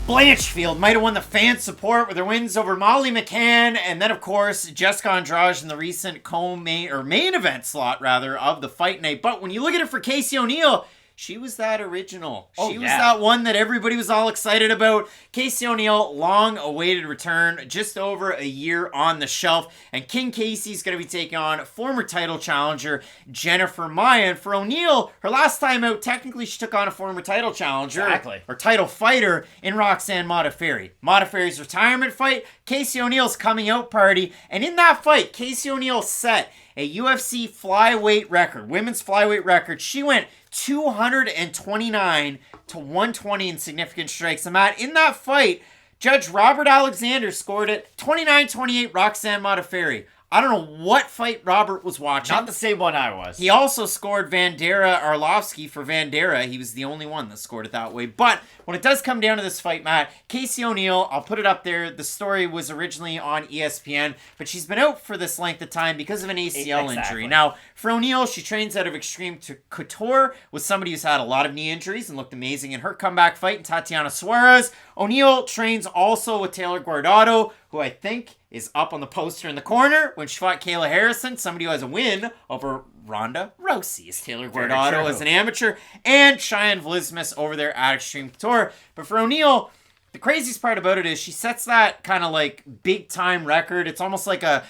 Blanchfield might have won the fan support with her wins over Molly McCann, and then of course Jessica Andrade in the recent main event slot of the fight night. But when you look at it for Casey O'Neill, she was that original. She was that one that everybody was all excited about. Casey O'Neill, long-awaited return, just over a year on the shelf. And King Casey's going to be taking on former title challenger Jennifer Maia. And for O'Neill, her last time out, technically she took on a former title challenger. Exactly. Or title fighter in Roxanne Modafferi. Modafferi's retirement fight, Casey O'Neill's coming out party. And in that fight, Casey O'Neill set a UFC flyweight record, women's flyweight record. She went 229 to 120 in significant strikes. And Matt, in that fight, Judge Robert Alexander scored it 29-28 Roxanne Modafferi. I don't know what fight Robert was watching. Not the same one I was. He also scored Vandera Arlovsky for Vandera. He was the only one that scored it that way. But when it does come down to this fight, Matt, Casey O'Neill, I'll put it up there. The story was originally on ESPN, but she's been out for this length of time because of an ACL injury. Now, for O'Neill, she trains out of Extreme Couture with somebody who's had a lot of knee injuries and looked amazing in her comeback fight, and Tatiana Suarez. O'Neill trains also with Taylor Guardado, who I think is up on the poster in the corner when she fought Kayla Harrison, somebody who has a win over Ronda Rousey, is Taylor Guardado as an amateur, and Cheyenne Vlismas over there at Extreme Couture. But for O'Neill, the craziest part about it is she sets that kind of like big time record. It's almost like a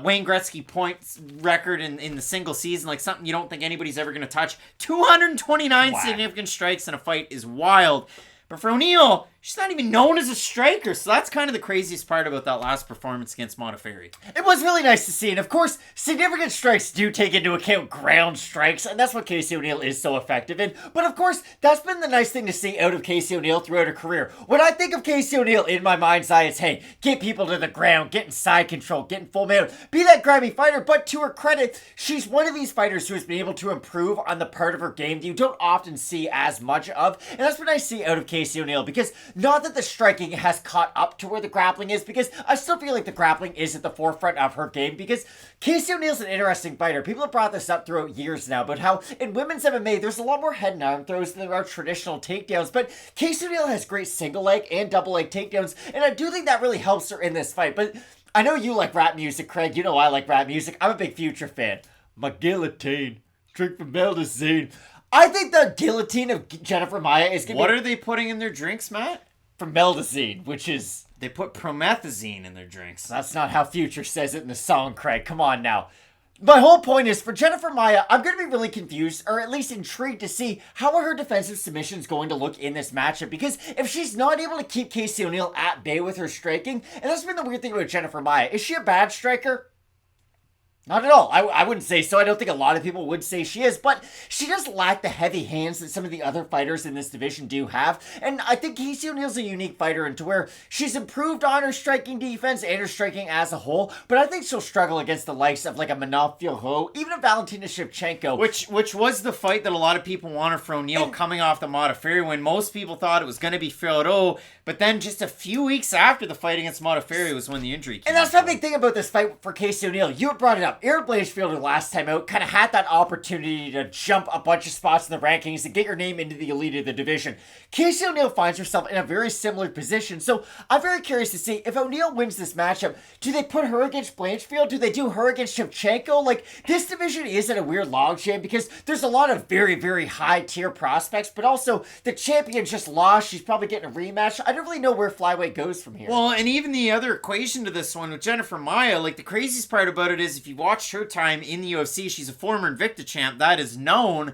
Wayne Gretzky points record in the single season, like something you don't think anybody's ever going to touch. 229 significant strikes in a fight is wild. But for O'Neill, she's not even known as a striker, so that's kind of the craziest part about that last performance against Modafferi. It was really nice to see, and of course, significant strikes do take into account ground strikes, and that's what Casey O'Neill is so effective in. But of course, that's been the nice thing to see out of Casey O'Neill throughout her career. When I think of Casey O'Neill, in my mind's eye, it's, hey, get people to the ground, get in side control, get in full mount, be that grimy fighter. But to her credit, she's one of these fighters who has been able to improve on the part of her game that you don't often see as much of, and that's what I see out of Casey O'Neill, because not that the striking has caught up to where the grappling is, because I still feel like the grappling is at the forefront of her game, because Casey O'Neill's an interesting fighter. People have brought this up throughout years now, but how in women's MMA, there's a lot more head and arm throws than there are traditional takedowns, but Casey O'Neill has great single leg and double leg takedowns, and I do think that really helps her in this fight. But I know you like rap music, Craig. You know I like rap music. I'm a big Future fan. My guillotine, drink from Meldazine. I think the guillotine of Jennifer Maia is going to be... What are they putting in their drinks, Matt? Formaldazine, which is... They put promethazine in their drinks. That's not how Future says it in the song, Craig. Come on now. My whole point is, for Jennifer Maia, I'm going to be really confused, or at least intrigued to see how are her defensive submissions going to look in this matchup, because if she's not able to keep Casey O'Neill at bay with her striking, and that's been the weird thing about Jennifer Maia, is she a bad striker? Not at all. I wouldn't say so. I don't think a lot of people would say she is, but she does lack the heavy hands that some of the other fighters in this division do have. And I think Casey O'Neill's a unique fighter into where she's improved on her striking defense and her striking as a whole, but I think she'll struggle against the likes of like a Manaf Filho, even a Valentina Shevchenko. Which was the fight that a lot of people wanted for O'Neill coming off the Modafferi, when most people thought it was going to be Filho, but then just a few weeks after the fight against Modafferi was when the injury came. And that's my big thing about this fight for Casey O'Neill. You had brought it up. Aaron Blanchfield, last time out, kind of had that opportunity to jump a bunch of spots in the rankings and get your name into the elite of the division. Casey O'Neill finds herself in a very similar position, so I'm very curious to see if O'Neill wins this matchup. Do they put her against Blanchfield? Do they do her against Shevchenko? Like, this division is in a weird logjam because there's a lot of very, very high-tier prospects, but also the champion just lost. She's probably getting a rematch. I don't really know where flyweight goes from here. Well, and even the other equation to this one with Jennifer Maia, like, the craziest part about it is if you watched her time in the UFC, she's a former Invicta champ, that is known.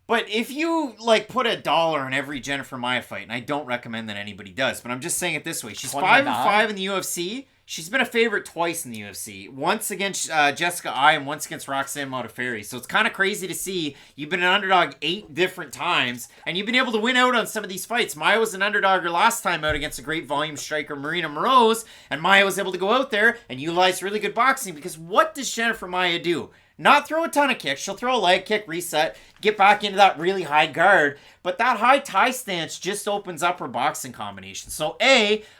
But if you, like, put $1 on every Jennifer Maia fight, and I don't recommend that anybody does, but I'm just saying it this way, she's 5-5 in the UFC. She's been a favorite twice in the UFC. Once against Jessica Ai and once against Roxanne Modafferi. So it's kind of crazy to see. You've been an underdog 8 different times, and you've been able to win out on some of these fights. Maia was an underdog her last time out against a great volume striker, Marina Moroz, and Maia was able to go out there and utilize really good boxing, because what does Jennifer Maia do? Not throw a ton of kicks. She'll throw a leg kick, reset, get back into that really high guard. but that high tie stance just opens up her boxing combinations. So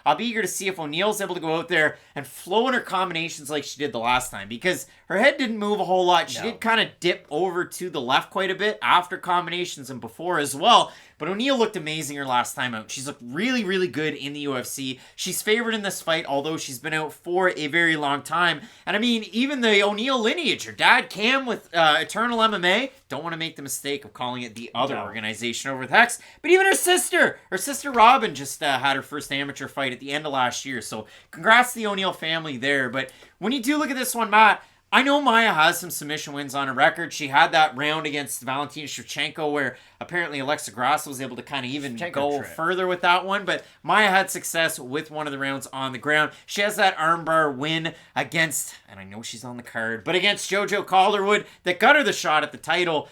I'll be eager to see if O'Neal's able to go out there and flow in her combinations like she did the last time, because her head didn't move a whole lot. She did kind of dip over to the left quite a bit after combinations and before as well. But O'Neal looked amazing her last time out. She's looked really, really good in the UFC. She's favored in this fight, although she's been out for a very long time. And I mean, even the O'Neal lineage, her dad Cam with Eternal MMA, don't want to make the mistake of calling it the other organization over with Hex. But even her sister Robin just had her first amateur fight at the end of last year. So congrats to the O'Neal family there. But when you do look at this one, Matt, I know Maia has some submission wins on her record. She had that round against Valentina Shevchenko where apparently Alexa Grasso was able to kind of even go further with that one. But Maia had success with one of the rounds on the ground. She has that armbar win against, and I know she's on the card, but against JoJo Calderwood that got her the shot at the title.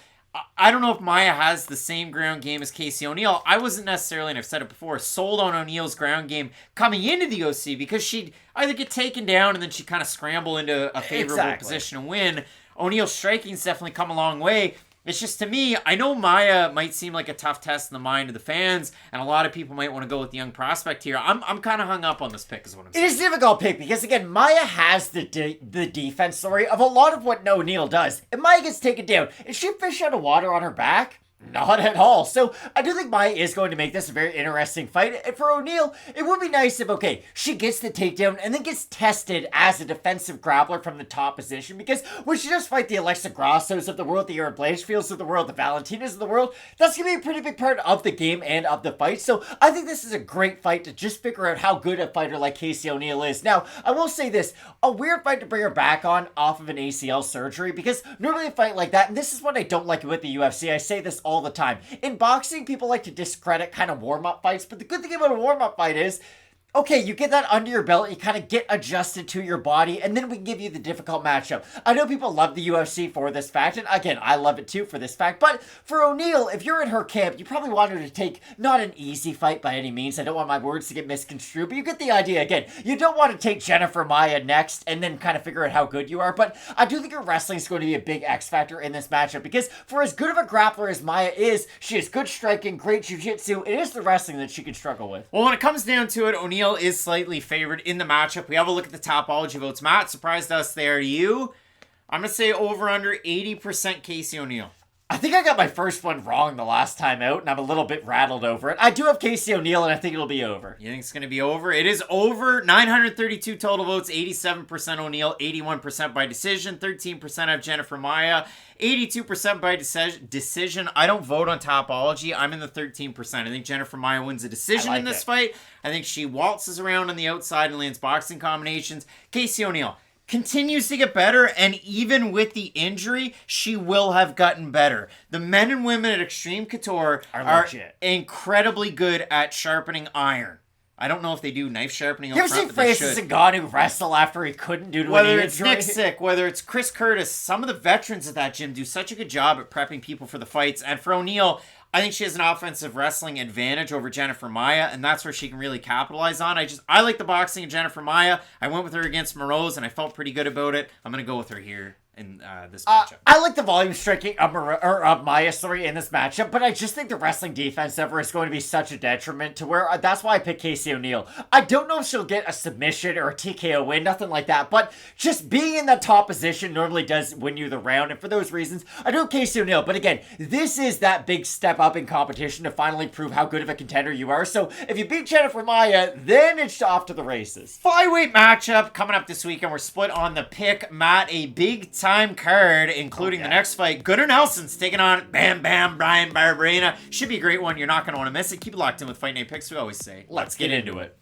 I don't know if Maia has the same ground game as Casey O'Neal. I wasn't necessarily, and I've said it before, sold on O'Neal's ground game coming into the OC because she'd either get taken down and then she'd kind of scramble into a favorable position and win. O'Neal's striking's definitely come a long way. It's just, to me, I know Maia might seem like a tough test in the mind of the fans, and a lot of people might want to go with the young prospect here. I'm kind of hung up on this pick, is what I'm saying. It is a difficult pick because, again, Maia has the defense story of a lot of what O'Neal does. If Maia gets taken down, is she a fish out of water on her back? Not at all. So I do think Maia is going to make this a very interesting fight. And for O'Neal, it would be nice if, she gets the takedown and then gets tested as a defensive grappler from the top position. Because when she does fight the Alexa Grassos of the world, the Aaron Blanchfields of the world, the Valentinas of the world, that's going to be a pretty big part of the game and of the fight. So I think this is a great fight to just figure out how good a fighter like Casey O'Neal is. Now, I will say this, a weird fight to bring her back on off of an ACL surgery, because normally a fight like that, and this is what I don't like with the UFC, I say this all the time. In boxing, people like to discredit kind of warm-up fights, but the good thing about a warm-up fight is, you get that under your belt, you kind of get adjusted to your body, and then we can give you the difficult matchup. I know people love the UFC for this fact, and again, I love it too for this fact, but for O'Neal, if you're in her camp, you probably want her to take not an easy fight by any means. I don't want my words to get misconstrued, but you get the idea. Again, you don't want to take Jennifer Maia next and then kind of figure out how good you are, but I do think her wrestling is going to be a big X factor in this matchup, because for as good of a grappler as Maia is, she has good striking, great jiu-jitsu. It is the wrestling that she can struggle with. Well, when it comes down to it, O'Neal is slightly favored in the matchup. We have a look at the topology votes. Matt, surprised us there. You? I'm going to say over under 80% Casey O'Neal. I think I got my first one wrong the last time out, and I'm a little bit rattled over it. I do have Casey O'Neal, and I think it'll be over. You think it's going to be over? It is over. 932 total votes, 87% O'Neal, 81% by decision, 13% have Jennifer Maia, 82% by decision. I don't vote on topology. I'm in the 13%. I think Jennifer Maia wins a decision in this fight. I think she waltzes around on the outside and lands boxing combinations. Casey O'Neal continues to get better, and even with the injury, she will have gotten better. The men and women at Extreme Couture are incredibly good at sharpening iron. I don't know if they do knife sharpening. You ever seen Francis Ngannou wrestle after he couldn't due to an injury? Whether it's Nick Sick, whether it's Chris Curtis, some of the veterans at that gym do such a good job at prepping people for the fights. And for O'Neal, I think she has an offensive wrestling advantage over Jennifer Maia, and that's where she can really capitalize on. I like the boxing of Jennifer Maia. I went with her against Moroz, and I felt pretty good about it. I'm going to go with her here in this matchup. I like the volume striking of Maia, in this matchup, but I just think the wrestling defense of her is going to be such a detriment to where that's why I picked Casey O'Neal. I don't know if she'll get a submission or a TKO win, nothing like that, but just being in that top position normally does win you the round, and for those reasons, I do Casey O'Neal. But again, this is that big step up in competition to finally prove how good of a contender you are. So if you beat Jennifer Maia, then it's off to the races. Flyweight matchup coming up this weekend. We're split on the pick. Matt, a big time card, including the next fight. Gunnar Nelson's taking on Bam Bam Brian Barberena. Should be a great one. You're not going to want to miss it. Keep it locked in with Fight Night Picks. We always say, let's get into it.